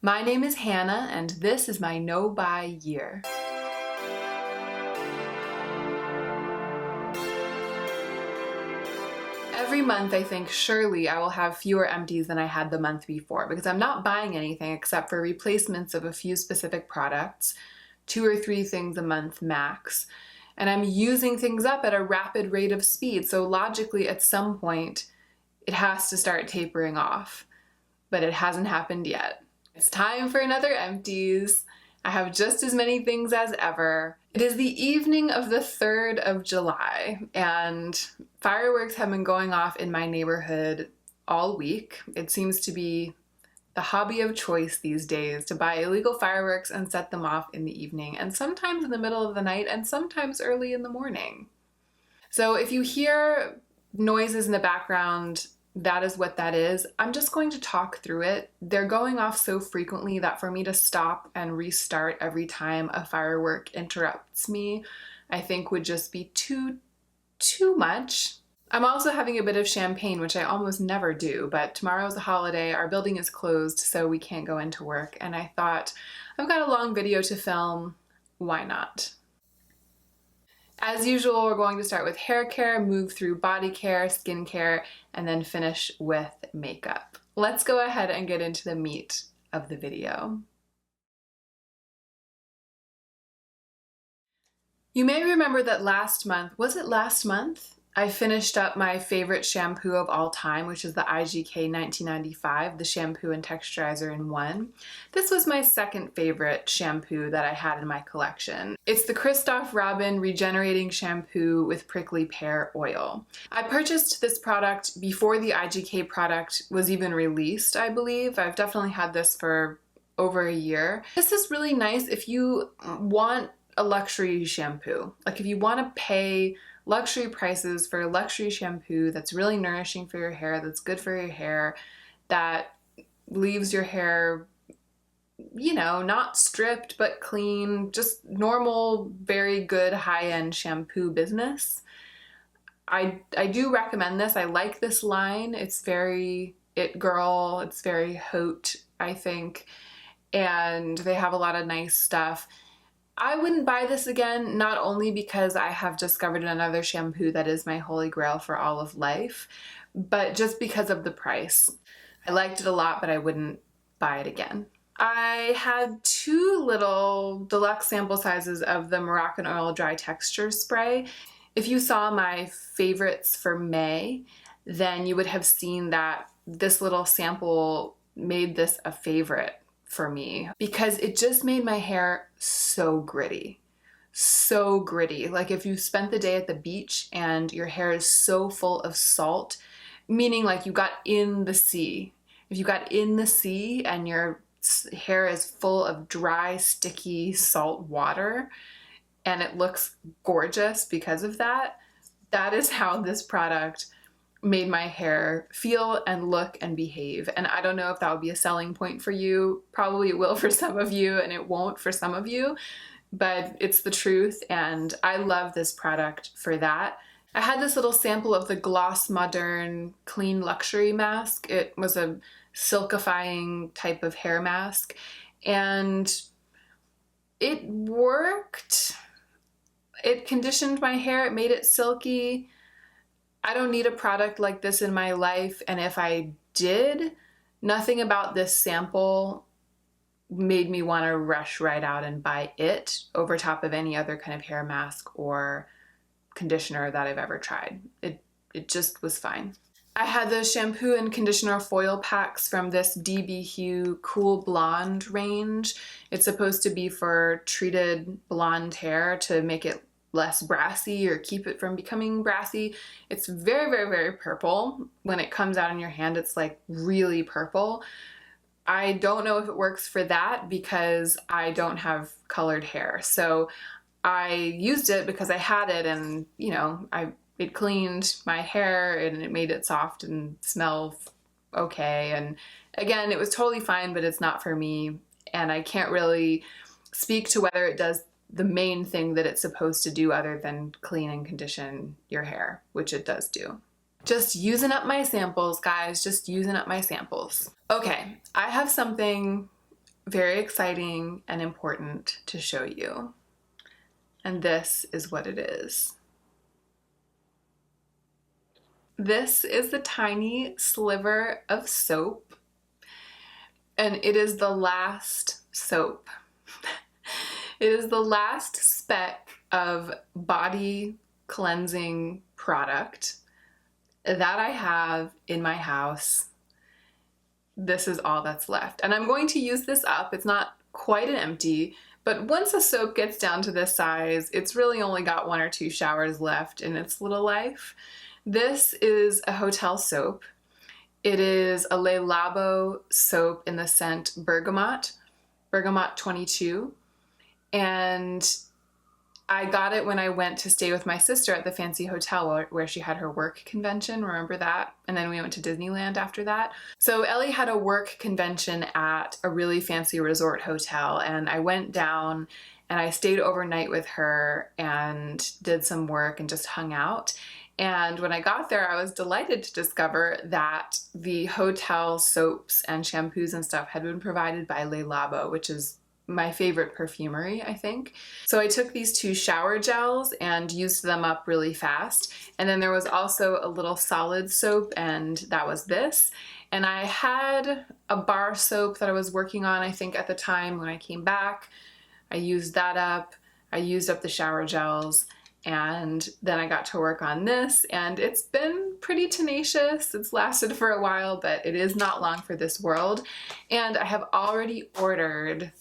My name is Hannah, and this is my no-buy year. Every month I think surely I will have fewer empties than I had the month before because I'm not buying anything except for replacements of a few specific products, 2 or 3 things a month max, and I'm using things up at a rapid rate of speed, so logically at some point it has to start tapering off, but it hasn't happened yet. It's time for another empties. I have just as many things as ever. It is the evening of the 3rd of July and fireworks have been going off in my neighborhood all week. It seems to be the hobby of choice these days to buy illegal fireworks and set them off in the evening, and sometimes in the middle of the night and sometimes early in the morning. So if you hear noises in the background, that is what that is. I'm just going to talk through it. They're going off so frequently that for me to stop and restart every time a firework interrupts me, I think would just be too much. I'm also having a bit of champagne, which I almost never do, but tomorrow's a holiday, our building is closed, so we can't go into work, and I thought, I've got a long video to film, why not? As usual, we're going to start with hair care, move through body care, skin care, and then finish with makeup. Let's go ahead and get into the meat of the video. You may remember that last month, was it last month? I finished up my favorite shampoo of all time, which is the IGK 1995, the shampoo and texturizer in one. This was my second favorite shampoo that I had in my collection. It's the Christophe Robin Regenerating Shampoo with Prickly Pear Oil. I purchased this product before the IGK product was even released, I believe. I've definitely had this for over a year. This is really nice if you want a luxury shampoo. Like if you want to pay luxury prices for a luxury shampoo that's really nourishing for your hair, that's good for your hair, that leaves your hair, you know, not stripped but clean, just normal, very good high-end shampoo business. I do recommend this. I like this line. It's very it girl, it's very haute, I think, and they have a lot of nice stuff. I wouldn't buy this again, not only because I have discovered another shampoo that is my holy grail for all of life, but just because of the price. I liked it a lot, but I wouldn't buy it again. I had 2 little deluxe sample sizes of the Moroccan Oil Dry Texture Spray. If you saw my favorites for May, then you would have seen that this little sample made this a favorite for me because it just made my hair so gritty. So gritty. Like if you spent the day at the beach and your hair is so full of salt, meaning like you got in the sea. If you got in the sea and your hair is full of dry, sticky salt water and it looks gorgeous because of that, that is how this product made my hair feel and look and behave. And I don't know if that would be a selling point for you. Probably it will for some of you and it won't for some of you, but it's the truth and I love this product for that. I had this little sample of the Gloss Moderne Clean Luxury Mask. It was a silkifying type of hair mask and it worked. It conditioned my hair, it made it silky. I don't need a product like this in my life, and if I did, nothing about this sample made me want to rush right out and buy it over top of any other kind of hair mask or conditioner that I've ever tried. It just was fine. I had the shampoo and conditioner foil packs from this DB Hue Cool Blonde range. It's supposed to be for treated blonde hair to make it less brassy or keep it from becoming brassy. It's very, very, very purple. When it comes out in your hand, it's like really purple. I don't know if it works for that because I don't have colored hair. So I used it because I had it and, you know, it cleaned my hair and it made it soft and smell okay. And again, it was totally fine, but it's not for me. And I can't really speak to whether it does the main thing that it's supposed to do other than clean and condition your hair, which it does do. Just using up my samples, guys, just using up my samples. Okay, I have something very exciting and important to show you. And this is what it is. This is the tiny sliver of soap, and it is the last soap. It is the last speck of body cleansing product that I have in my house. This is all that's left. And I'm going to use this up. It's not quite an empty, but once a soap gets down to this size, it's really only got 1 or 2 showers left in its little life. This is a hotel soap. It is a Le Labo soap in the scent Bergamot 22. And I got it when I went to stay with my sister at the fancy hotel where she had her work convention, remember that? And then we went to Disneyland after that. So Ellie had a work convention at a really fancy resort hotel, and I went down and I stayed overnight with her and did some work and just hung out. And when I got there, I was delighted to discover that the hotel soaps and shampoos and stuff had been provided by Le Labo, which is my favorite perfumery, I think. So I took these 2 shower gels and used them up really fast. And then there was also a little solid soap, and that was this. And I had a bar soap that I was working on, I think, at the time when I came back. I used that up. I used up the shower gels. And then I got to work on this, and it's been pretty tenacious. It's lasted for a while, but it is not long for this world. And I have already ordered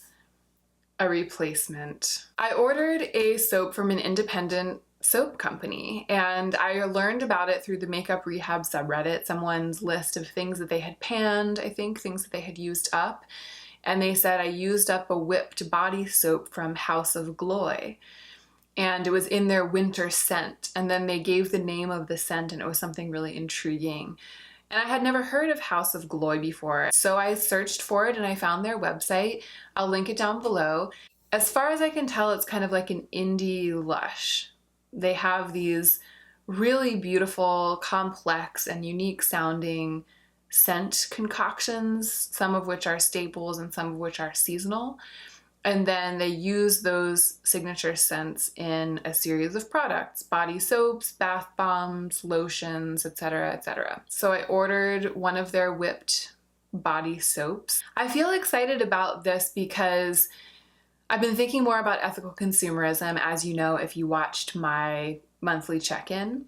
a replacement. I ordered a soap from an independent soap company, and I learned about it through the Makeup Rehab subreddit, someone's list of things that they had panned, I think, things that they had used up. And they said I used up a whipped body soap from House of Glory. And it was in their winter scent. And then they gave the name of the scent, and it was something really intriguing. And I had never heard of House of Glory before. So I searched for it and I found their website. I'll link it down below. As far as I can tell, it's kind of like an indie Lush. They have these really beautiful, complex, and unique sounding scent concoctions, some of which are staples and some of which are seasonal. And then they use those signature scents in a series of products, body soaps, bath bombs, lotions, etc., etc. So I ordered one of their whipped body soaps. I feel excited about this because I've been thinking more about ethical consumerism, as you know, if you watched my monthly check-in.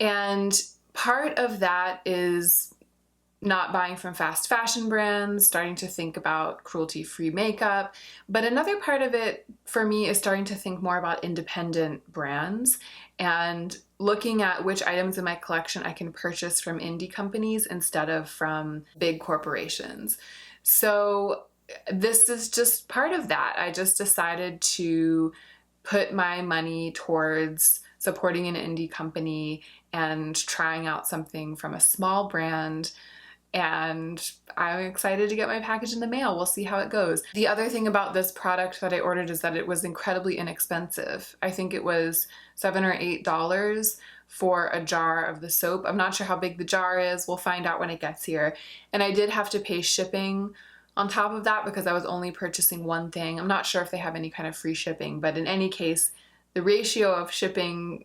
And part of that is not buying from fast fashion brands, starting to think about cruelty-free makeup. But another part of it for me is starting to think more about independent brands and looking at which items in my collection I can purchase from indie companies instead of from big corporations. So this is just part of that. I just decided to put my money towards supporting an indie company and trying out something from a small brand. And I'm excited to get my package in the mail. We'll see how it goes. The other thing about this product that I ordered is that it was incredibly inexpensive. I think it was $7 or $8 for a jar of the soap. I'm not sure how big the jar is. We'll find out when it gets here. And I did have to pay shipping on top of that because I was only purchasing one thing. I'm not sure if they have any kind of free shipping, but in any case, the ratio of shipping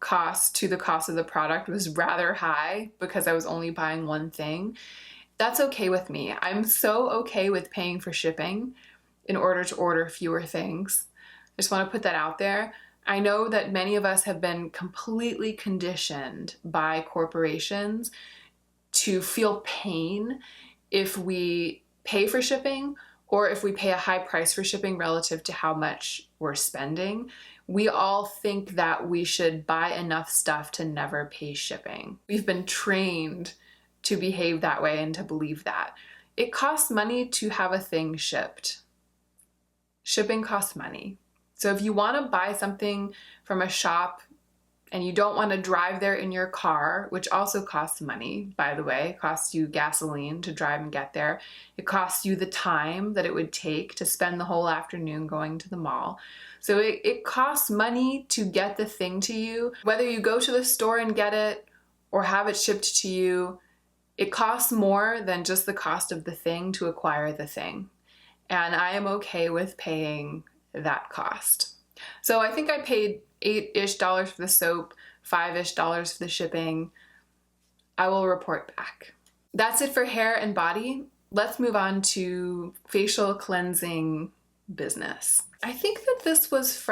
cost to the cost of the product was rather high because I was only buying one thing. That's okay with me. I'm so okay with paying for shipping in order to order fewer things. I just want to put that out there. I know that many of us have been completely conditioned by corporations to feel pain if we pay for shipping or if we pay a high price for shipping relative to how much we're spending. We all think that we should buy enough stuff to never pay shipping. We've been trained to behave that way and to believe that. It costs money to have a thing shipped. Shipping costs money. So if you want to buy something from a shop and you don't want to drive there in your car, which also costs money, by the way, it costs you gasoline to drive and get there. It costs you the time that it would take to spend the whole afternoon going to the mall. So it costs money to get the thing to you. Whether you go to the store and get it or have it shipped to you, it costs more than just the cost of the thing to acquire the thing. and I am okay with paying that cost. So I think I paid $8-ish for the soap, $5-ish for the shipping. I will report back. That's it for hair and body. Let's move on to facial cleansing business. I think that this was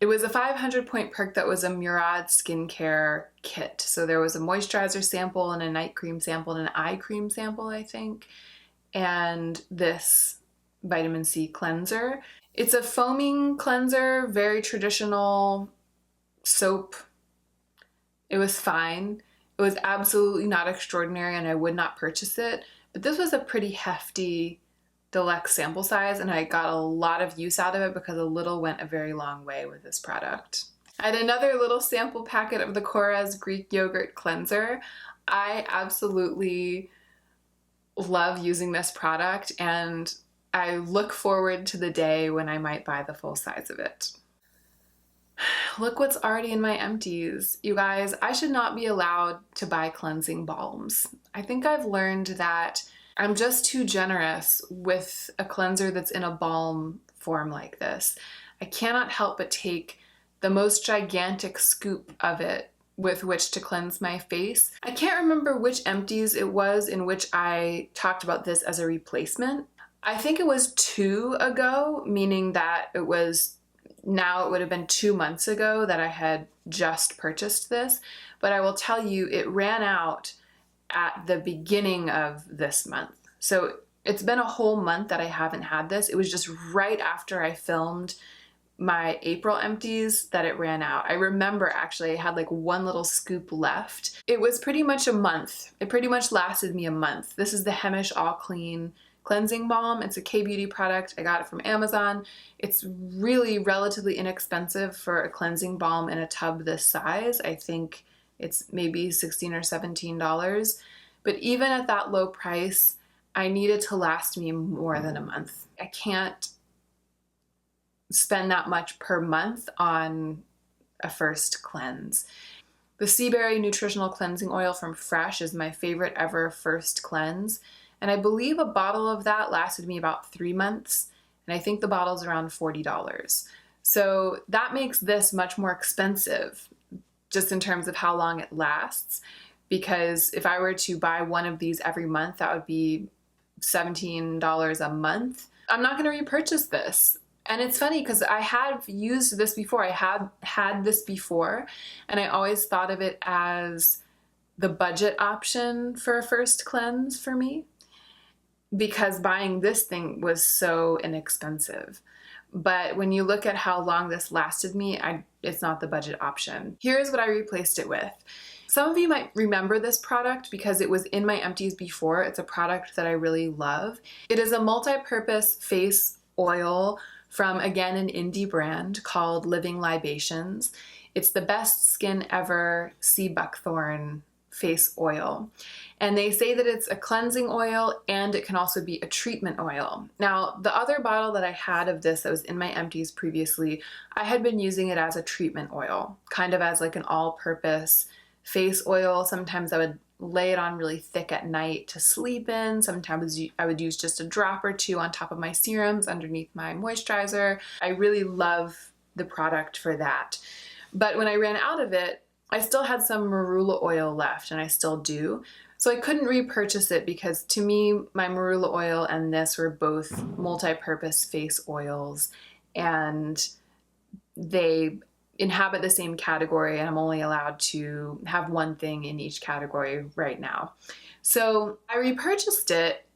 it was a 500-point perk that was a Murad skincare kit. So there was a moisturizer sample and a night cream sample and an eye cream sample, I think, and this vitamin C cleanser. It's a foaming cleanser, very traditional soap. It was fine. It was absolutely not extraordinary and I would not purchase it, but this was a pretty hefty deluxe sample size and I got a lot of use out of it because a little went a very long way with this product. I had another little sample packet of the Korres Greek yogurt cleanser. I absolutely love using this product and I look forward to the day when I might buy the full size of it. Look what's already in my empties. You guys, I should not be allowed to buy cleansing balms. I think I've learned that I'm just too generous with a cleanser that's in a balm form like this. I cannot help but take the most gigantic scoop of it with which to cleanse my face. I can't remember which empties it was in which I talked about this as a replacement. I think it was 2 ago, meaning that it would have been 2 months ago that I had just purchased this, but I will tell you it ran out at the beginning of this month. So it's been a whole month that I haven't had this. It was just right after I filmed my April empties that it ran out. I remember actually I had like 1 little scoop left. It was pretty much a month. It pretty much lasted me a month. This is the Hemish All Clean Cleansing Balm. It's a K-Beauty product. I got it from Amazon. It's really relatively inexpensive for a cleansing balm in a tub this size. I think it's maybe $16 or $17. But even at that low price, I need it to last me more than a month. I can't spend that much per month on a first cleanse. The Sea Berry Nutritional Cleansing Oil from Fresh is my favorite ever first cleanse. And I believe a bottle of that lasted me about 3 months. And I think the bottle's around $40. So that makes this much more expensive just in terms of how long it lasts. Because if I were to buy one of these every month, that would be $17 a month. I'm not going to repurchase this. And it's funny because I have used this before. I have had this before, and I always thought of it as the budget option for a first cleanse for me because buying this thing was so inexpensive. But when you look at how long this lasted me, it's not the budget option. Here's what I replaced it with. Some of you might remember this product because it was in my empties before. It's a product that I really love. It is a multi-purpose face oil from, again, an indie brand called Living Libations. It's the best skin ever sea buckthorn face oil. And they say that it's a cleansing oil and it can also be a treatment oil. Now, the other bottle that I had of this that was in my empties previously, I had been using it as a treatment oil, kind of as like an all-purpose face oil. Sometimes I would lay it on really thick at night to sleep in. Sometimes I would use just a drop or two on top of my serums underneath my moisturizer. I really love the product for that. But when I ran out of it, I still had some marula oil left, and I still do. So I couldn't repurchase it because to me, my marula oil and this were both multi-purpose face oils, and they inhabit the same category, and I'm only allowed to have one thing in each category right now. So I repurchased it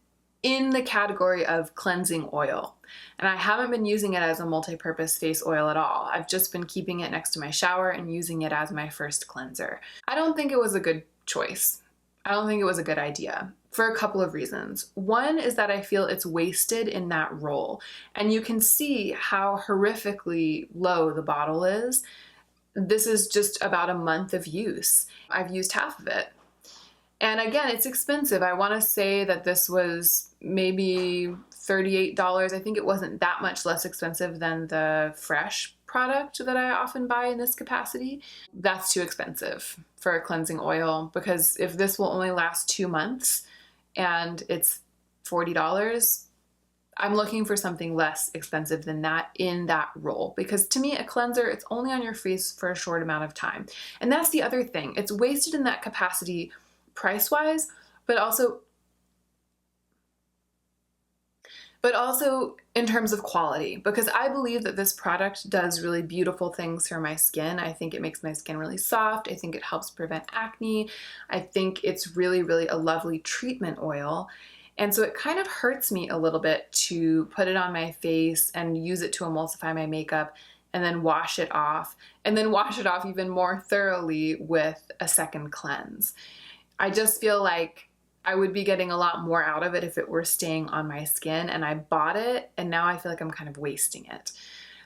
in the category of cleansing oil, and I haven't been using it as a multi-purpose face oil at all. I've just been keeping it next to my shower and using it as my first cleanser. I don't think it was a good choice. I don't think it was a good idea for a couple of reasons. One is that I feel it's wasted in that role, and you can see how horrifically low the bottle is. This is just about a month of use. I've used half of it. And again, it's expensive. I want to say that this was maybe $38. I think it wasn't that much less expensive than the Fresh product that I often buy in this capacity. That's too expensive for a cleansing oil because if this will only last 2 months and it's $40, I'm looking for something less expensive than that in that role, because to me, a cleanser, it's only on your face for a short amount of time. And that's the other thing. It's wasted in that capacity price-wise, but also in terms of quality, because I believe that this product does really beautiful things for my skin. I think it makes my skin really soft. I think it helps prevent acne. I think it's really, really a lovely treatment oil. And so it kind of hurts me a little bit to put it on my face and use it to emulsify my makeup and then wash it off, and then wash it off even more thoroughly with a second cleanse. I just feel like I would be getting a lot more out of it if it were staying on my skin, and I bought it and now I feel like I'm kind of wasting it.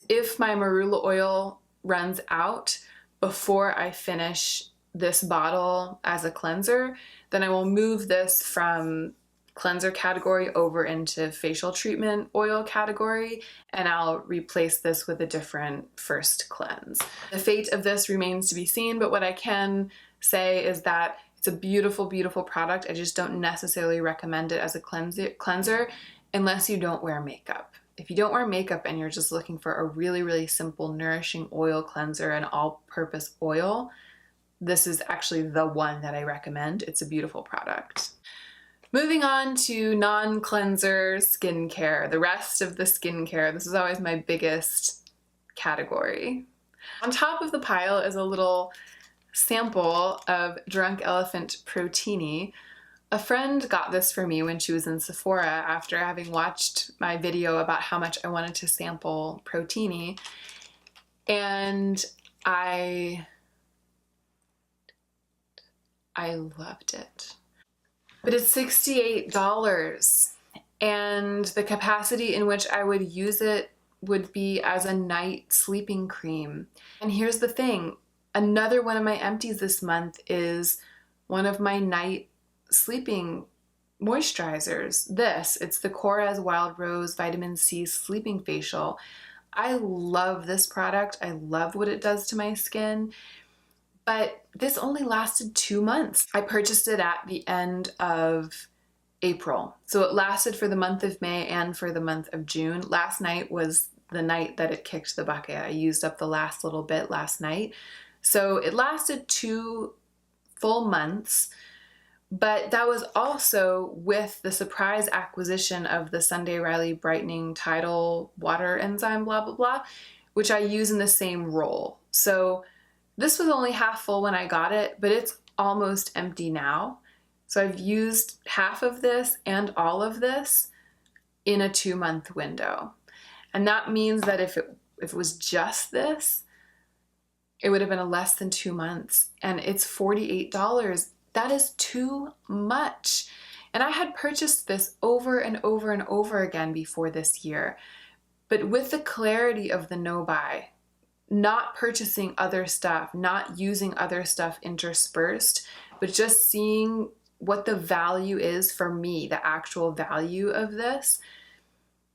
If my marula oil runs out before I finish this bottle as a cleanser, then I will move this from cleanser category over into facial treatment oil category, and I'll replace this with a different first cleanse. The fate of this remains to be seen, but what I can say is that it's a beautiful, beautiful product. I just don't necessarily recommend it as a cleanser unless you don't wear makeup. If you don't wear makeup and you're just looking for a really, really simple, nourishing oil cleanser and all-purpose oil, this is actually the one that I recommend. It's a beautiful product. Moving on to non-cleanser skincare, the rest of the skincare. This is always my biggest category. On top of the pile is a little sample of Drunk Elephant Protini. A friend got this for me when she was in Sephora after having watched my video about how much I wanted to sample Protini, and I loved it. But it's $68, and the capacity in which I would use it would be as a night sleeping cream. And here's the thing, another one of my empties this month is one of my night sleeping moisturizers. It's the Korres Wild Rose Vitamin C Sleeping Facial. I love this product. I love what it does to my skin. But this only lasted 2 months. I purchased it at the end of April. So it lasted for the month of May and for the month of June. Last night was the night that it kicked the bucket. I used up the last little bit last night. So it lasted 2 full months, but that was also with the surprise acquisition of the Sunday Riley Brightening Tidal Water Enzyme, blah, blah, blah, which I use in the same roll. So this was only half full when I got it, but it's almost empty now. So I've used half of this and all of this in a 2-month window. And that means that if it was just this, it would have been a less than 2 months, and it's $48. That is too much. And I had purchased this over and over and over again before this year, but with the clarity of the no-buy, not purchasing other stuff, not using other stuff interspersed, but just seeing what the value is for me, the actual value of this,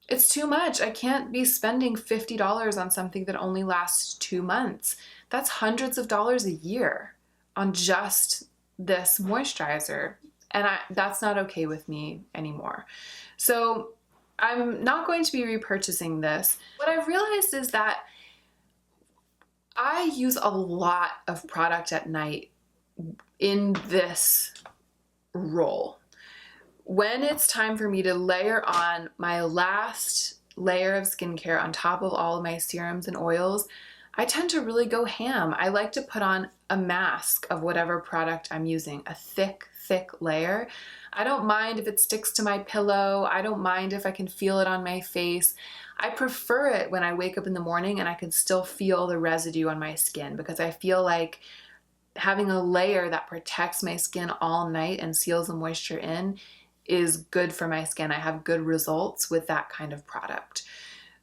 it's too much. I can't be spending $50 on something that only lasts 2 months. That's hundreds of dollars a year on just this moisturizer, and that's not okay with me anymore. So I'm not going to be repurchasing this. What I've realized is that I use a lot of product at night in this roll. When it's time for me to layer on my last layer of skincare on top of all of my serums and oils, I tend to really go ham. I like to put on a mask of whatever product I'm using, a thick, thick layer. I don't mind if it sticks to my pillow. I don't mind if I can feel it on my face. I prefer it when I wake up in the morning and I can still feel the residue on my skin, because I feel like having a layer that protects my skin all night and seals the moisture in is good for my skin. I have good results with that kind of product.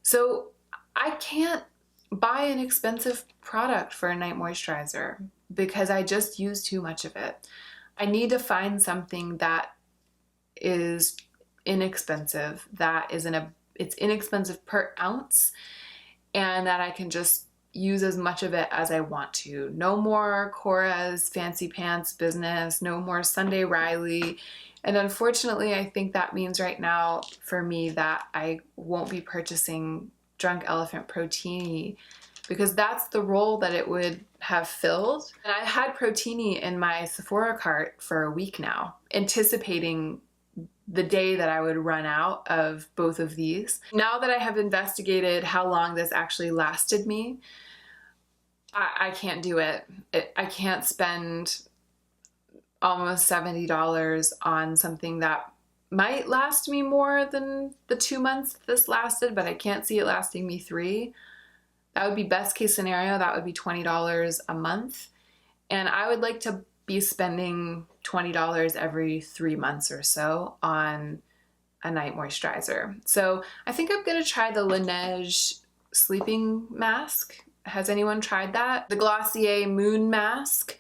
So I can't buy an expensive product for a night moisturizer because I just use too much of it. I need to find something that is inexpensive, that is it's inexpensive per ounce, and that I can just use as much of it as I want to. No more Cora's fancy pants business, no more Sunday Riley. And unfortunately, I think that means right now for me that I won't be purchasing Drunk Elephant Protini, because that's the role that it would have filled. And I had Protini in my Sephora cart for a week now, anticipating the day that I would run out of both of these. Now that I have investigated how long this actually lasted me, I can't do it. I can't spend almost $70 on something that might last me more than the 2 months this lasted, but I can't see it lasting me 3. That would be best case scenario. That would be $20 a month. And I would like to be spending $20 every 3 months or so on a night moisturizer. So I think I'm gonna try the Laneige sleeping mask. Has anyone tried that? The Glossier Moon Mask.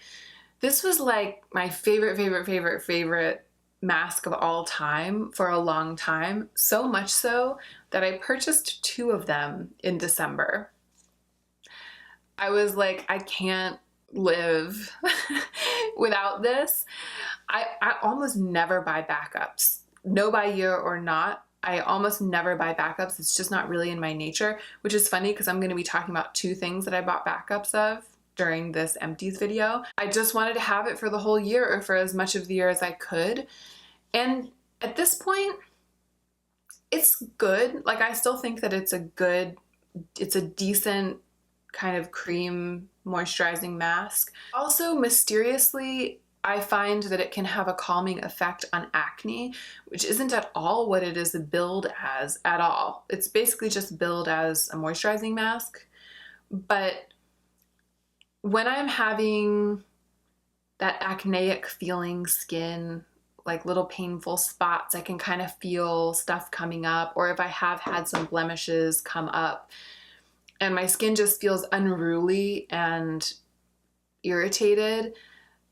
This was like my favorite mask of all time for a long time. So much so that I purchased 2 of them in December. I was like, I can't live without this. I almost never buy backups. No buy year or not, I almost never buy backups. It's just not really in my nature, which is funny because I'm going to be talking about 2 things that I bought backups of during this empties video. I just wanted to have it for the whole year or for as much of the year as I could. And at this point, it's good. Like, I still think that it's a decent kind of cream moisturizing mask. Also, mysteriously, I find that it can have a calming effect on acne, which isn't at all what it is billed as at all. It's basically just billed as a moisturizing mask. But when I'm having that acneic feeling skin, like little painful spots, I can kind of feel stuff coming up, or if I have had some blemishes come up and my skin just feels unruly and irritated,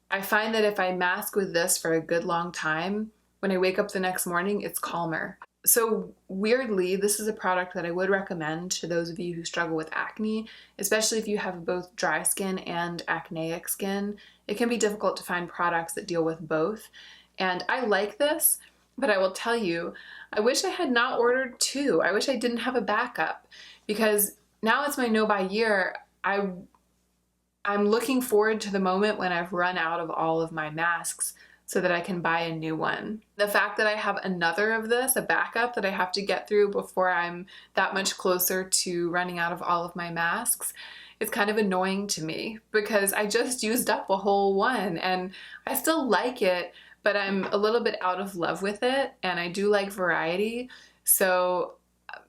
I find that if I mask with this for a good long time, when I wake up the next morning, it's calmer. So weirdly, this is a product that I would recommend to those of you who struggle with acne, especially if you have both dry skin and acneic skin. It can be difficult to find products that deal with both. And I like this, but I will tell you, I wish I had not ordered 2. I wish I didn't have a backup, because now it's my no buy year. I'm looking forward to the moment when I've run out of all of my masks so that I can buy a new one. The fact that I have another of this, a backup that I have to get through before I'm that much closer to running out of all of my masks, it's kind of annoying to me because I just used up a whole one and I still like it, but I'm a little bit out of love with it, and I do like variety. So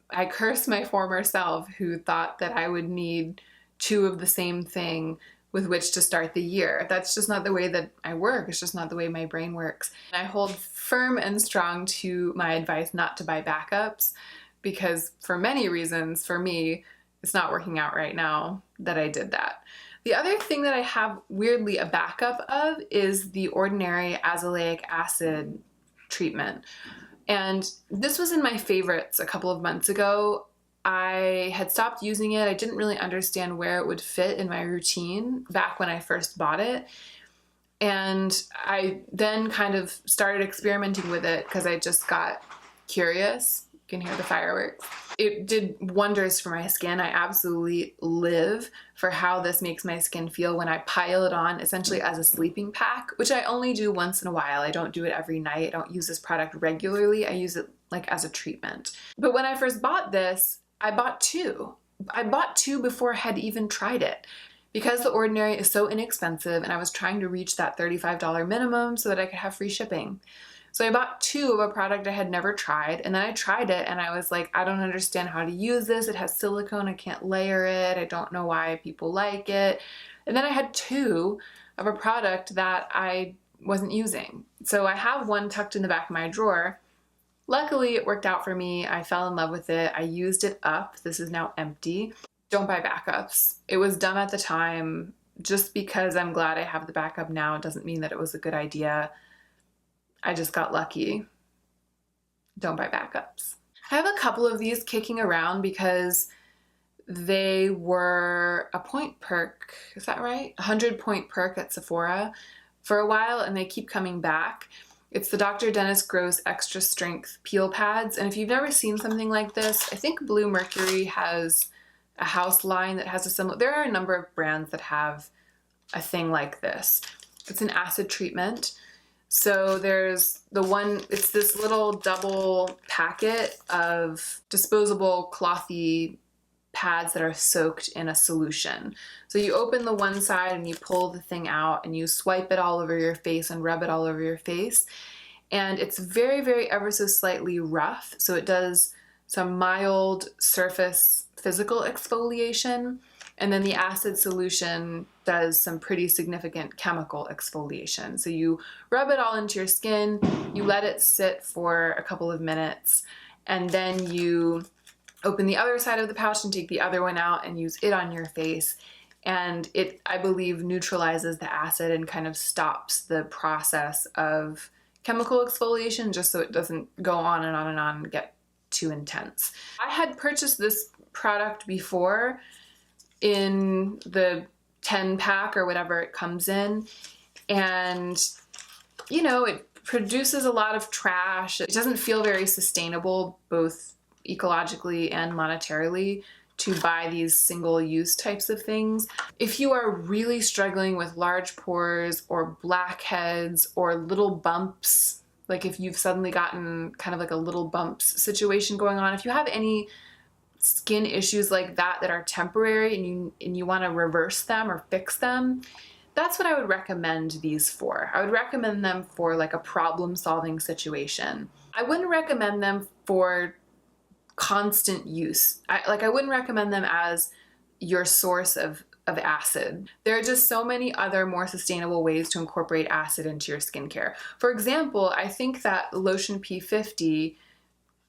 I curse my former self who thought that I would need 2 of the same thing with which to start the year. That's just not the way that I work. It's just not the way my brain works. I hold firm and strong to my advice not to buy backups, because for many reasons, for me, it's not working out right now that I did that. The other thing that I have weirdly a backup of is the Ordinary Azelaic Acid treatment. And this was in my favorites a couple of months ago. I had stopped using it. I didn't really understand where it would fit in my routine back when I first bought it. And I then kind of started experimenting with it because I just got curious. You can hear the fireworks. It did wonders for my skin. I absolutely live for how this makes my skin feel when I pile it on essentially as a sleeping pack, which I only do once in a while. I don't do it every night. I don't use this product regularly. I use it like as a treatment. But when I first bought this, I bought 2. I bought 2 before I had even tried it, because The Ordinary is so inexpensive and I was trying to reach that $35 minimum so that I could have free shipping. So I bought 2 of a product I had never tried, and then I tried it and I was like, I don't understand how to use this. It has silicone, I can't layer it. I don't know why people like it. And then I had 2 of a product that I wasn't using. So I have one tucked in the back of my drawer. Luckily, it worked out for me. I fell in love with it. I used it up. This is now empty. Don't buy backups. It was dumb at the time. Just because I'm glad I have the backup now doesn't mean that it was a good idea. I just got lucky. Don't buy backups. I have a couple of these kicking around because they were a point perk, is that right? 100-point perk at Sephora for a while, and they keep coming back. It's the Dr. Dennis Gross Extra Strength Peel Pads, and if you've never seen something like this, I think Blue Mercury has a house line that has a similar, there are a number of brands that have a thing like this. It's an acid treatment. So there's the one, it's this little double packet of disposable clothy pads that are soaked in a solution. So you open the one side and you pull the thing out and you swipe it all over your face and rub it all over your face. And it's very, very ever so slightly rough. So it does some mild surface physical exfoliation. And then the acid solution does some pretty significant chemical exfoliation. So you rub it all into your skin, you let it sit for a couple of minutes, and then you open the other side of the pouch and take the other one out and use it on your face. And it, I believe, neutralizes the acid and kind of stops the process of chemical exfoliation, just so it doesn't go on and on and on and get too intense. I had purchased this product before in the 10 pack or whatever it comes in, and you know, it produces a lot of trash. It doesn't feel very sustainable, both ecologically and monetarily, to buy these single-use types of things. If you are really struggling with large pores or blackheads or little bumps, like if you've suddenly gotten kind of like a little bumps situation going on, if you have any skin issues like that that are temporary and you want to reverse them or fix them, that's what I would recommend these for. I would recommend them for like a problem-solving situation. I wouldn't recommend them for constant use. I wouldn't recommend them as your source of acid. There are just so many other more sustainable ways to incorporate acid into your skincare. For example, I think that Lotion P50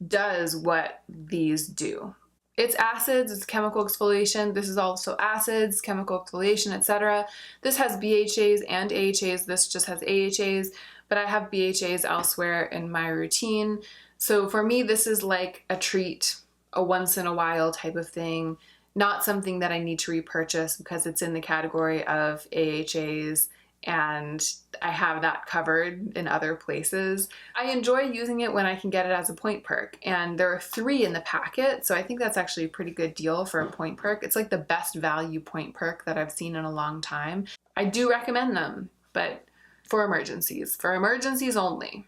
does what these do. It's acids, it's chemical exfoliation. This is also acids, chemical exfoliation, etc. This has BHAs and AHAs. This just has AHAs, but I have BHAs elsewhere in my routine. So for me, this is like a treat, a once in a while type of thing, not something that I need to repurchase because it's in the category of AHAs and I have that covered in other places. I enjoy using it when I can get it as a point perk, and there are 3 in the packet, so I think that's actually a pretty good deal for a point perk. It's like the best value point perk that I've seen in a long time. I do recommend them, but for emergencies only.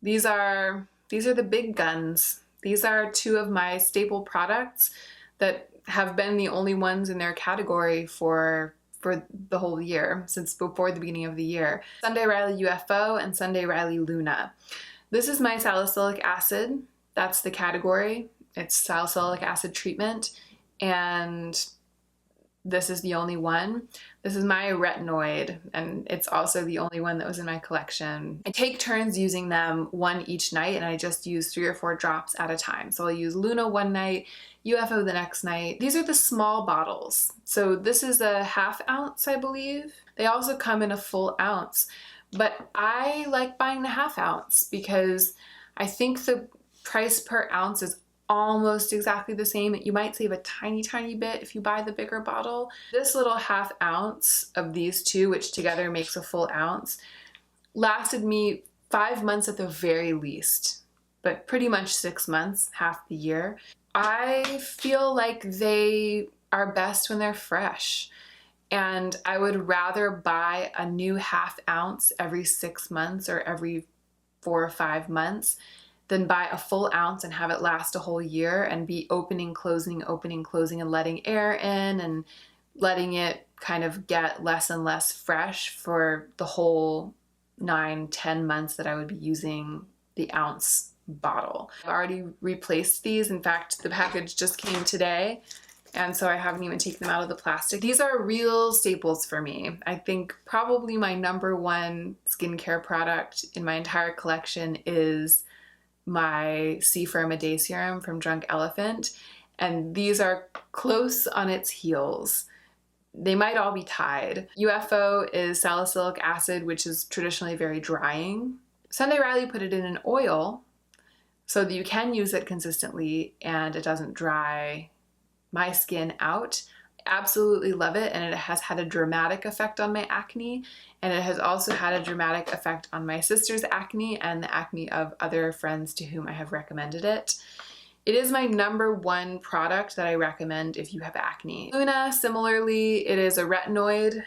These are the big guns. These are 2 of my staple products that have been the only ones in their category for the whole year, since before the beginning of the year. Sunday Riley UFO and Sunday Riley Luna. This is my salicylic acid. That's the category. It's salicylic acid treatment, and this is the only one. This is my retinoid, and it's also the only one that was in my collection. I take turns using them, one each night, and I just use 3 or 4 drops at a time. So I'll use Luna one night, UFO the next night. These are the small bottles. So this is a ½ ounce, I believe. They also come in a full ounce, but I like buying the ½ ounce because I think the price per ounce is almost exactly the same. You might save a tiny, tiny bit if you buy the bigger bottle. This little ½ ounce of these 2, which together makes a full ounce, lasted me 5 months at the very least, but pretty much 6 months, half the year. I feel like they are best when they're fresh, and I would rather buy a new ½ ounce every 6 months or every 4 or 5 months than buy a full ounce and have it last a whole year and be opening, closing, and letting air in and letting it kind of get less and less fresh for the whole 9-10 months that I would be using the ounce bottle. I've already replaced these. In fact, the package just came today, and so I haven't even taken them out of the plastic. These are real staples for me. I think probably my #1 skincare product in my entire collection is my C-Firm A Day Serum from Drunk Elephant, and these are close on its heels. They might all be tied. UFO is salicylic acid, which is traditionally very drying. Sunday Riley put it in an oil so that you can use it consistently and it doesn't dry my skin out. Absolutely love it, and it has had a dramatic effect on my acne, and it has also had a dramatic effect on my sister's acne and the acne of other friends to whom I have recommended it. It is my #1 product that I recommend if you have acne. Luna, similarly, it is a retinoid.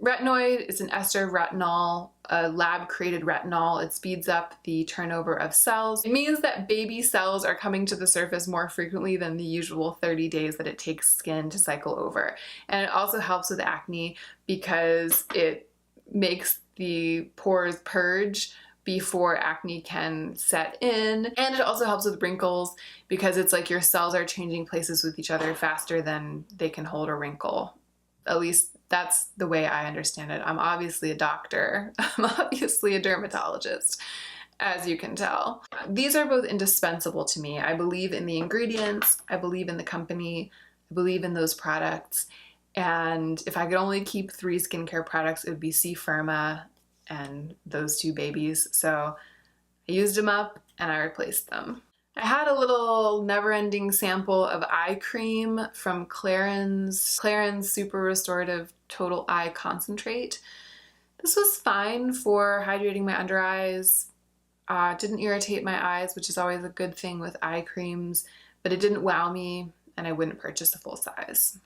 Retinoid is an ester of retinol, a lab-created retinol. It speeds up the turnover of cells. It means that baby cells are coming to the surface more frequently than the usual 30 days that it takes skin to cycle over. And it also helps with acne because it makes the pores purge before acne can set in. And it also helps with wrinkles because it's like your cells are changing places with each other faster than they can hold a wrinkle. At least that's the way I understand it. I'm obviously a doctor. I'm obviously a dermatologist, as you can tell. These are both indispensable to me. I believe in the ingredients, I believe in the company, I believe in those products. And if I could only keep 3 skincare products, it would be C Firma and those 2 babies. So I used them up and I replaced them. I had a little never-ending sample of eye cream from Clarins Super Restorative Total Eye Concentrate. This was fine for hydrating my under eyes. Didn't irritate my eyes, which is always a good thing with eye creams, but it didn't wow me and I wouldn't purchase a full size.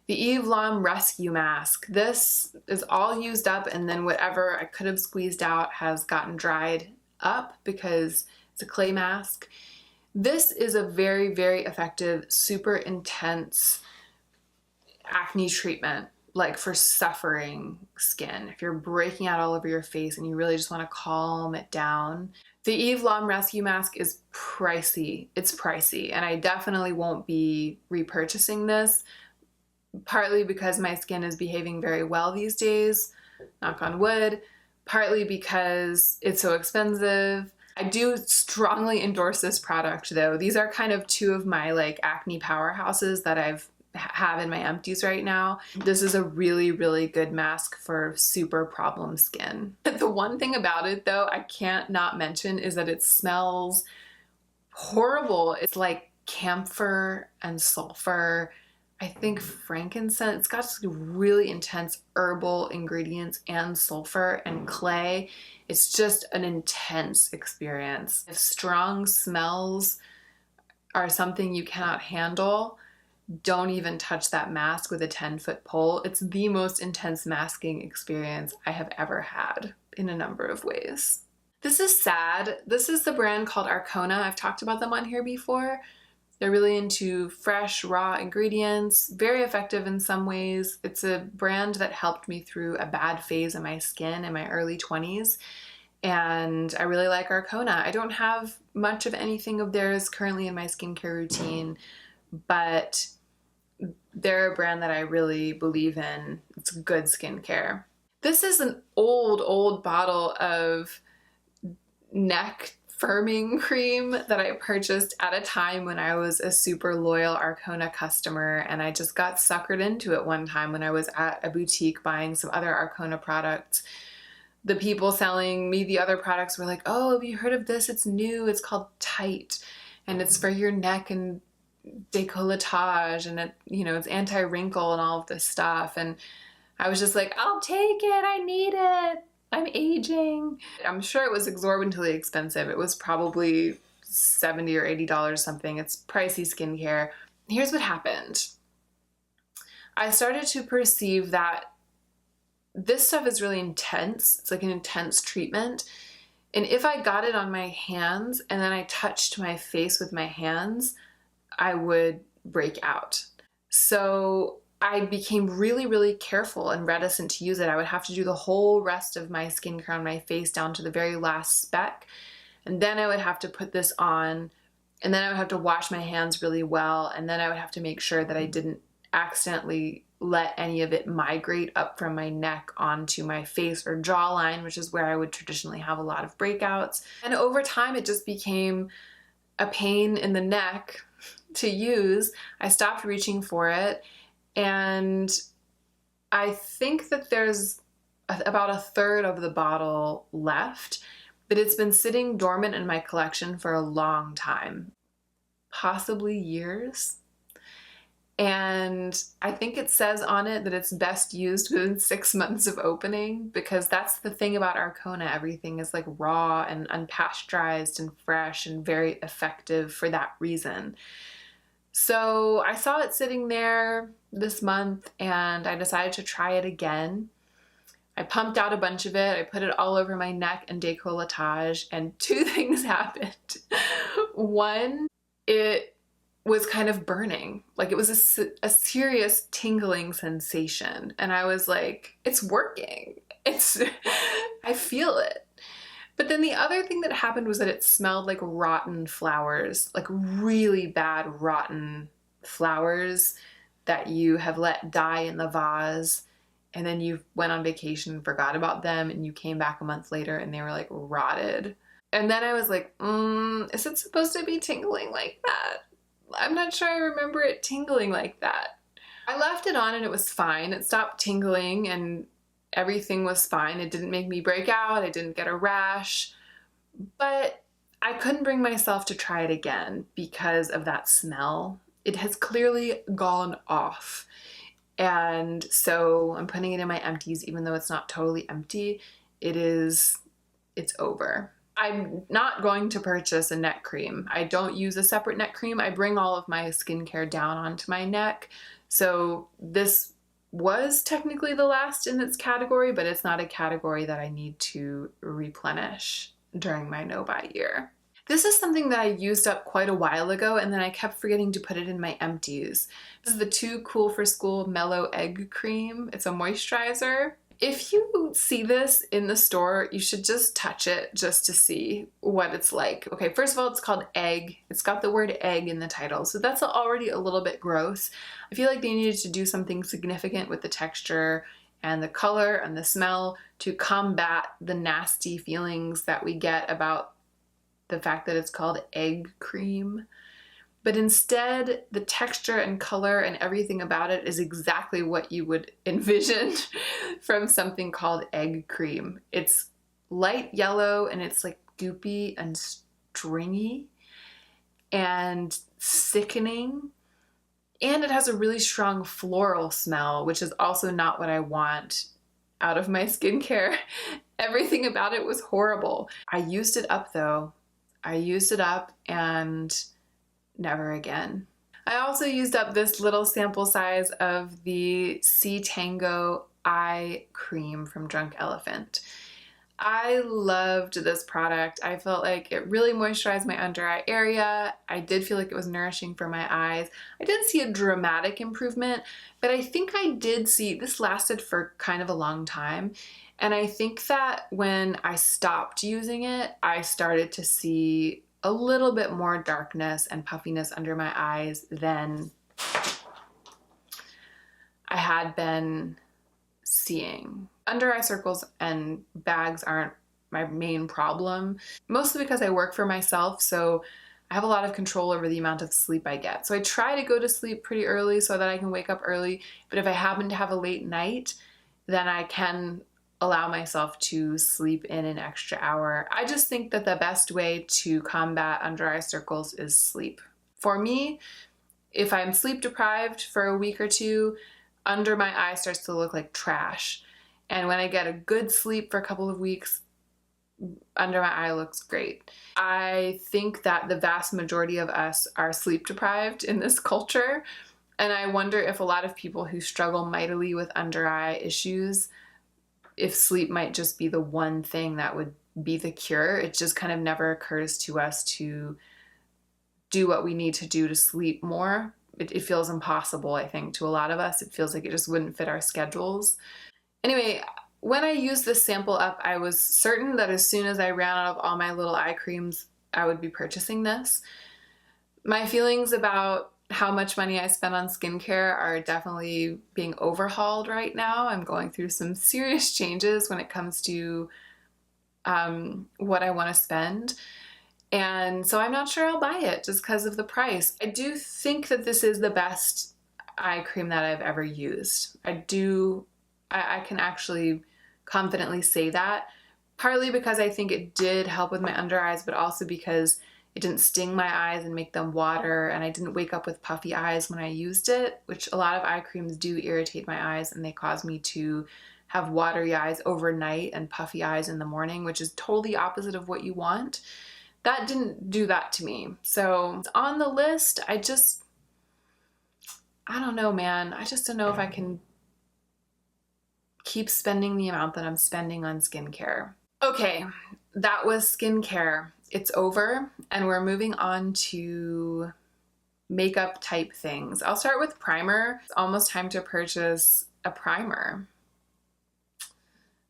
The Eve Lom Rescue Mask. This is all used up and then whatever I could have squeezed out has gotten dried up because it's a clay mask. This is a very, very effective, super intense acne treatment, like for suffering skin. If you're breaking out all over your face and you really just want to calm it down. The Eve Lom Rescue Mask is pricey. It's pricey, and I definitely won't be repurchasing this, partly because my skin is behaving very well these days, knock on wood, partly because it's so expensive. I do strongly endorse this product though. These are kind of 2 of my like acne powerhouses that have in my empties right now. This is a really, really good mask for super problem skin. The one thing about it though I can't not mention is that it smells horrible. It's like camphor and sulfur. I think frankincense. It's got really intense herbal ingredients and sulfur and clay. It's just an intense experience. If strong smells are something you cannot handle, don't even touch that mask with a 10-foot pole. It's the most intense masking experience I have ever had in a number of ways. This is sad. This is the brand called Arcona. I've talked about them on here before. They're really into fresh, raw ingredients, very effective in some ways. It's a brand that helped me through a bad phase in my skin in my early 20s, and I really like Arcona. I don't have much of anything of theirs currently in my skincare routine, but they're a brand that I really believe in. It's good skincare. This is an old bottle of neck firming cream that I purchased at a time when I was a super loyal Arcona customer, and I just got suckered into it one time when I was at a boutique buying some other Arcona products. The people selling me the other products were like, "Oh, have you heard of this? It's new. It's called Tight, and it's for your neck and décolletage, and it, you know, it's anti-wrinkle and all of this stuff." And I was just like, "I'll take it. I need it. I'm aging." I'm sure it was exorbitantly expensive. It was probably $70 or $80 something. It's pricey skincare. Here's what happened. I started to perceive that this stuff is really intense. It's like an intense treatment. And if I got it on my hands and then I touched my face with my hands, I would break out. So I became really, really careful and reticent to use it. I would have to do the whole rest of my skincare on my face down to the very last speck. And then I would have to put this on, and then I would have to wash my hands really well. And then I would have to make sure that I didn't accidentally let any of it migrate up from my neck onto my face or jawline, which is where I would traditionally have a lot of breakouts. And over time, it just became a pain in the neck to use. I stopped reaching for it. And I think that there's about 1/3 of the bottle left, but it's been sitting dormant in my collection for a long time, possibly years. And I think it says on it that it's best used within 6 months of opening, because that's the thing about Arcona. Everything is like raw and unpasteurized and fresh and very effective for that reason. So I saw it sitting there this month and I decided to try it again. I pumped out a bunch of it. I put it all over my neck and décolletage, and two things happened. One, it was kind of burning. Like, it was a serious tingling sensation. And I was like, it's working. I feel it. But then the other thing that happened was that it smelled like rotten flowers, like really bad rotten flowers that you have let die in the vase, and then you went on vacation and forgot about them, and you came back a month later and they were like rotted. And then I was like, is it supposed to be tingling like that? I'm not sure I remember it tingling like that. I left it on and it was fine. It stopped tingling and everything was fine. It didn't make me break out. I didn't get a rash. But I couldn't bring myself to try it again because of that smell. It has clearly gone off. And so I'm putting it in my empties, even though it's not totally empty. It's over. I'm not going to purchase a neck cream. I don't use a separate neck cream. I bring all of my skincare down onto my neck. So this was technically the last in its category, but it's not a category that I need to replenish during my no-buy year. This is something that I used up quite a while ago, and then I kept forgetting to put it in my empties. This is the Too Cool for School Mellow Egg Cream. It's a moisturizer. If you see this in the store, you should just touch it just to see what it's like. Okay, first of all, it's called Egg. It's got the word egg in the title, so that's already a little bit gross. I feel like they needed to do something significant with the texture and the color and the smell to combat the nasty feelings that we get about the fact that it's called egg cream. But instead, the texture and color and everything about it is exactly what you would envision from something called egg cream. It's light yellow and it's like goopy and stringy and sickening. And it has a really strong floral smell, which is also not what I want out of my skincare. Everything about it was horrible. I used it up though. I used it up and never again. I also used up this little sample size of the c-tango eye cream from Drunk Elephant. I loved this product. I felt like it really moisturized my under eye area. I did feel like it was nourishing for my eyes. I didn't see a dramatic improvement, but I think I did see, this lasted for kind of a long time. And I think that when I stopped using it, I started to see a little bit more darkness and puffiness under my eyes than I had been seeing. Under eye circles and bags aren't my main problem, mostly because I work for myself, so I have a lot of control over the amount of sleep I get. So I try to go to sleep pretty early so that I can wake up early, but if I happen to have a late night, then I can allow myself to sleep in an extra hour. I just think that the best way to combat under eye circles is sleep. For me, if I'm sleep deprived for a week or two, under my eye starts to look like trash. And when I get a good sleep for a couple of weeks, under my eye looks great. I think that the vast majority of us are sleep deprived in this culture. And I wonder if a lot of people who struggle mightily with under eye issues, if sleep might just be the one thing that would be the cure. It just kind of never occurs to us to do what we need to do to sleep more. It feels impossible, I think, to a lot of us. It feels like it just wouldn't fit our schedules. Anyway, when I used this sample up, I was certain that as soon as I ran out of all my little eye creams, I would be purchasing this. My feelings about how much money I spend on skincare are definitely being overhauled right now. I'm going through some serious changes when it comes to what I want to spend. And so I'm not sure I'll buy it just because of the price. I do think that this is the best eye cream that I've ever used. I can actually confidently say that, partly because I think it did help with my under eyes, but also because It didn't sting my eyes and make them water, and I didn't wake up with puffy eyes when I used it, which a lot of eye creams do irritate my eyes, and they cause me to have watery eyes overnight and puffy eyes in the morning, which is totally opposite of what you want. That didn't do that to me. So it's on the list. I don't know, man. I just don't know if I can keep spending the amount that I'm spending on skincare. Okay, that was skincare. It's over, and we're moving on to makeup type things. I'll start with primer. It's almost time to purchase a primer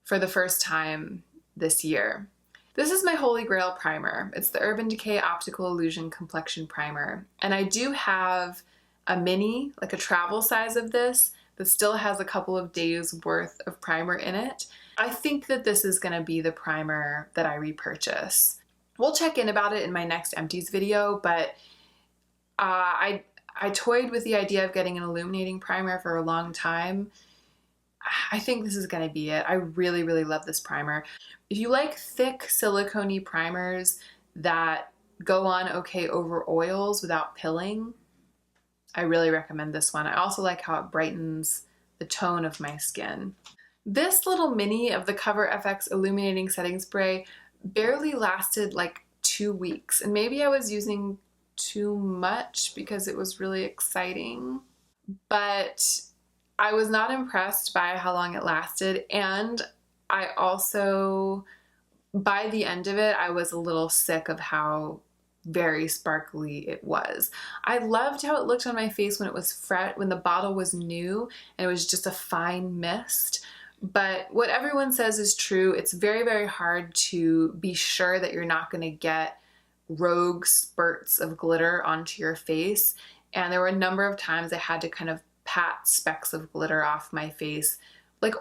for the first time this year. This is my holy grail primer. It's the Urban Decay Optical Illusion Complexion Primer. And I do have a mini, like a travel size of this, that still has a couple of days worth of primer in it. I think that this is gonna be the primer that I repurchase. We'll check in about it in my next Empties video, but I toyed with the idea of getting an illuminating primer for a long time. I think this is gonna be it. I really, really love this primer. If you like thick silicone-y primers that go on okay over oils without pilling, I really recommend this one. I also like how it brightens the tone of my skin. This little mini of the Cover FX Illuminating Setting Spray barely lasted like 2 weeks, and maybe I was using too much because it was really exciting, but I was not impressed by how long it lasted, and I also, by the end of it, I was a little sick of how very sparkly it was. I loved how it looked on my face when it was fresh, when the bottle was new and it was just a fine mist. But what everyone says is true. It's very, very hard to be sure that you're not going to get rogue spurts of glitter onto your face. And there were a number of times I had to kind of pat specks of glitter off my face, like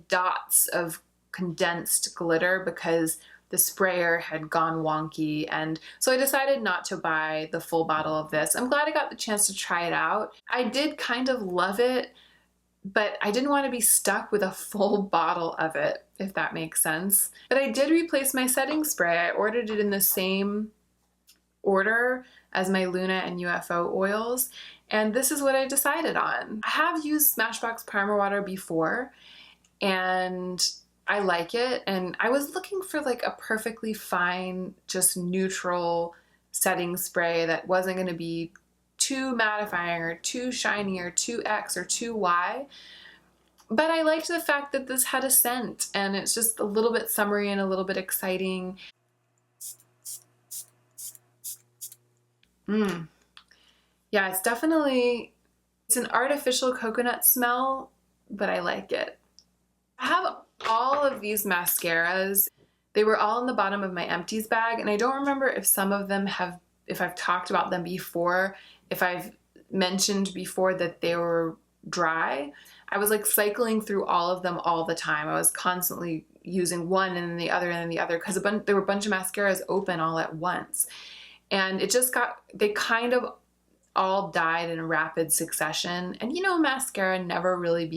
dots of condensed glitter, because the sprayer had gone wonky. And so I decided not to buy the full bottle of this. I'm glad I got the chance to try it out. I did kind of love it, but I didn't want to be stuck with a full bottle of it, if that makes sense. But I did replace my setting spray. I ordered it in the same order as my Luna and UFO oils, and this is what I decided on. I have used Smashbox Primer Water before, and I like it, and I was looking for like a perfectly fine, just neutral setting spray that wasn't going to be too mattifying or too shiny or too X or too Y. But I liked the fact that this had a scent, and it's just a little bit summery and a little bit exciting. Yeah, it's an artificial coconut smell, but I like it. I have all of these mascaras. They were all in the bottom of my Empties bag, and I don't remember if some of them if I've talked about them before, if I've mentioned before that they were dry. I was like cycling through all of them all the time. I was constantly using one and then the other and then the other, because there were a bunch of mascaras open all at once. And they kind of all died in rapid succession. And you know, mascara never really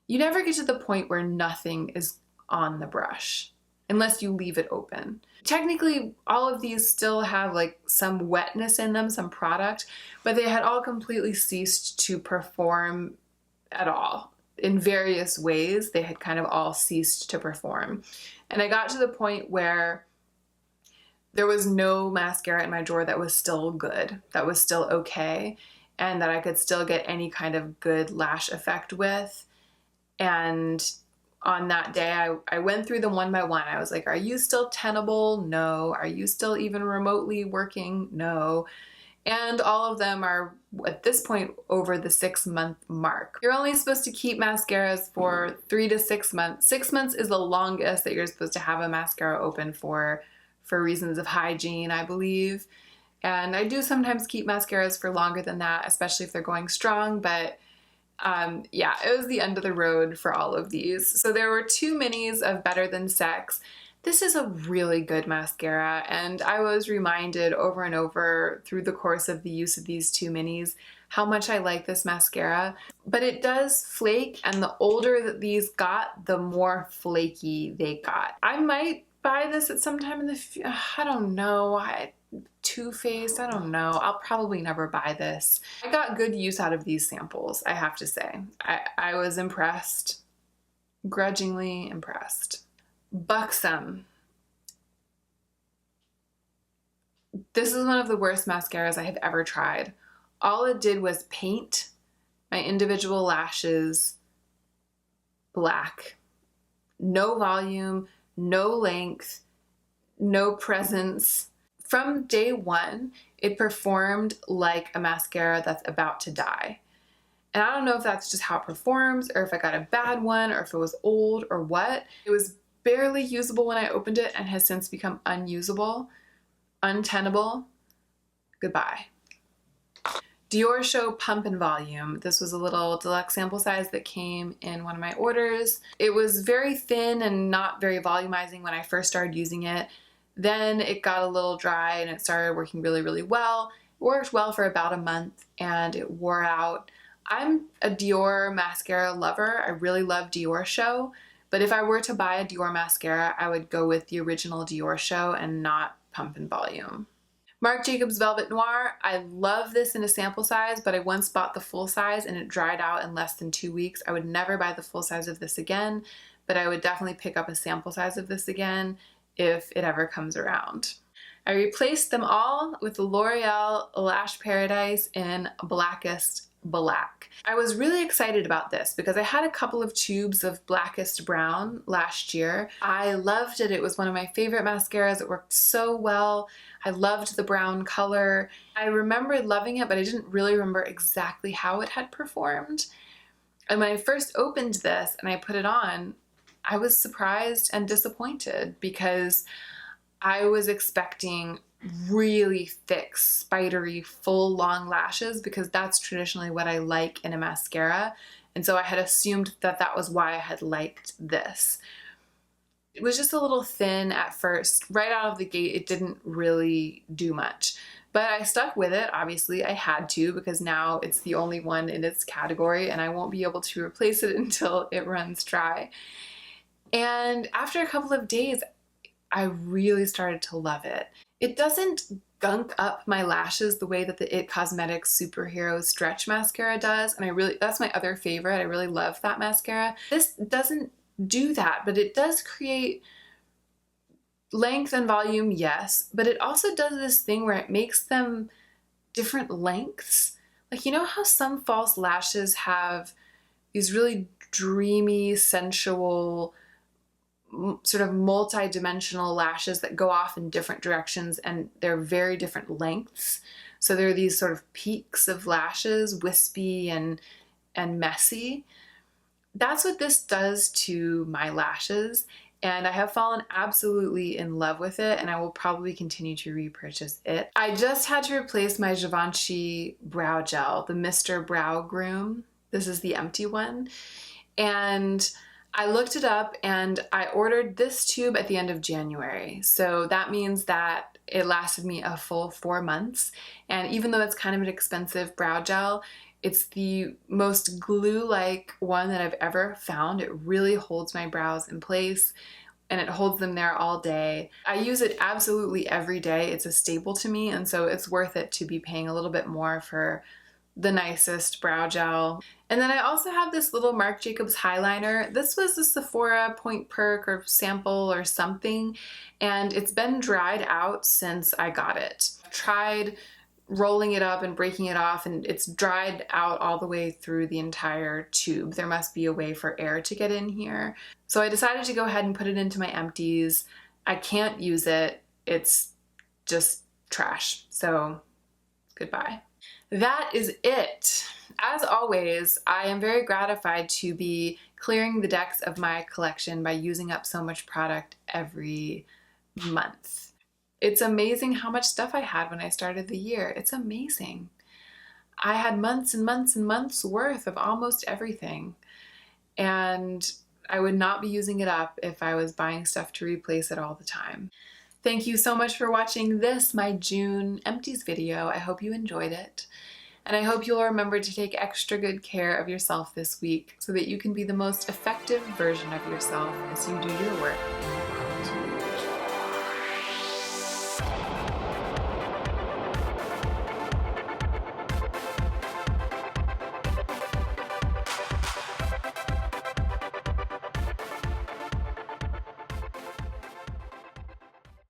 you never get to the point where nothing is on the brush unless you leave it open. Technically, all of these still have like some wetness in them, some product, but they had all completely ceased to perform at all. In various ways, they had kind of all ceased to perform. And I got to the point where there was no mascara in my drawer that was still good, that was still okay, and that I could still get any kind of good lash effect with. And on that day, I went through them one by one. I was like, are you still tenable? No. Are you still even remotely working? No. And all of them are, at this point, over the 6-month mark. You're only supposed to keep mascaras for 3 to 6 months. 6 months is the longest that you're supposed to have a mascara open for reasons of hygiene, I believe. And I do sometimes keep mascaras for longer than that, especially if they're going strong, but yeah, it was the end of the road for all of these. So there were 2 minis of Better Than Sex. This is a really good mascara, and I was reminded over and over through the course of the use of these 2 minis how much I like this mascara. But it does flake, and the older that these got, the more flaky they got. I might buy this at some time in the I don't know. Too Faced, I don't know. I'll probably never buy this. I got good use out of these samples, I have to say. I was impressed. Grudgingly impressed. Buxom. This is one of the worst mascaras I have ever tried. All it did was paint my individual lashes black. No volume, no length, no presence. From day one, it performed like a mascara that's about to die. And I don't know if that's just how it performs, or if I got a bad one, or if it was old, or what. It was barely usable when I opened it and has since become unusable, untenable. Goodbye. Dior Show Pump and Volume. This was a little deluxe sample size that came in one of my orders. It was very thin and not very volumizing when I first started using it. Then it got a little dry and it started working really, really well. It worked well for about a month and it wore out. I'm a Dior mascara lover. I really love Dior Show, but if I were to buy a Dior mascara, I would go with the original Dior Show and not Pump and Volume. Marc Jacobs Velvet Noir. I love this in a sample size, but I once bought the full size and it dried out in less than 2 weeks. I would never buy the full size of this again, but I would definitely pick up a sample size of this again if it ever comes around. I replaced them all with the L'Oreal Lash Paradise in Blackest Black. I was really excited about this because I had a couple of tubes of Blackest Brown last year. I loved it. It was one of my favorite mascaras. It worked so well. I loved the brown color. I remember loving it, but I didn't really remember exactly how it had performed. And when I first opened this and I put it on, I was surprised and disappointed because I was expecting really thick, spidery, full, long lashes because that's traditionally what I like in a mascara. And so I had assumed that that was why I had liked this. It was just a little thin at first. Right out of the gate, it didn't really do much. But I stuck with it. Obviously, I had to because now it's the only one in its category and I won't be able to replace it until it runs dry. And after a couple of days, I really started to love it. It doesn't gunk up my lashes the way that the IT Cosmetics Superhero Stretch Mascara does, and that's my other favorite. I really love that mascara. This doesn't do that, but it does create length and volume, yes, but it also does this thing where it makes them different lengths. Like, you know how some false lashes have these really dreamy, sensual, sort of multi-dimensional lashes that go off in different directions and they're very different lengths. So there are these sort of peaks of lashes, wispy and messy. That's what this does to my lashes, and I have fallen absolutely in love with it, and I will probably continue to repurchase it. I just had to replace my Givenchy brow gel, the Mr. Brow Groom. This is the empty one, and I looked it up and I ordered this tube at the end of January. So that means that it lasted me a full 4 months. And even though it's kind of an expensive brow gel, it's the most glue-like one that I've ever found. It really holds my brows in place and it holds them there all day. I use it absolutely every day. It's a staple to me, and so it's worth it to be paying a little bit more for the nicest brow gel. And then I also have this little Marc Jacobs highliner. This was a Sephora Point Perk or sample or something, and it's been dried out since I got it. I've tried rolling it up and breaking it off, and it's dried out all the way through the entire tube. There must be a way for air to get in here. So I decided to go ahead and put it into my empties. I can't use it. It's just trash. So goodbye. That is it. As always, I am very gratified to be clearing the decks of my collection by using up so much product every month. It's amazing how much stuff I had when I started the year. It's amazing. I had months and months and months worth of almost everything, and I would not be using it up if I was buying stuff to replace it all the time. Thank you so much for watching this, my June empties video. I hope you enjoyed it. And I hope you'll remember to take extra good care of yourself this week so that you can be the most effective version of yourself as you do your work.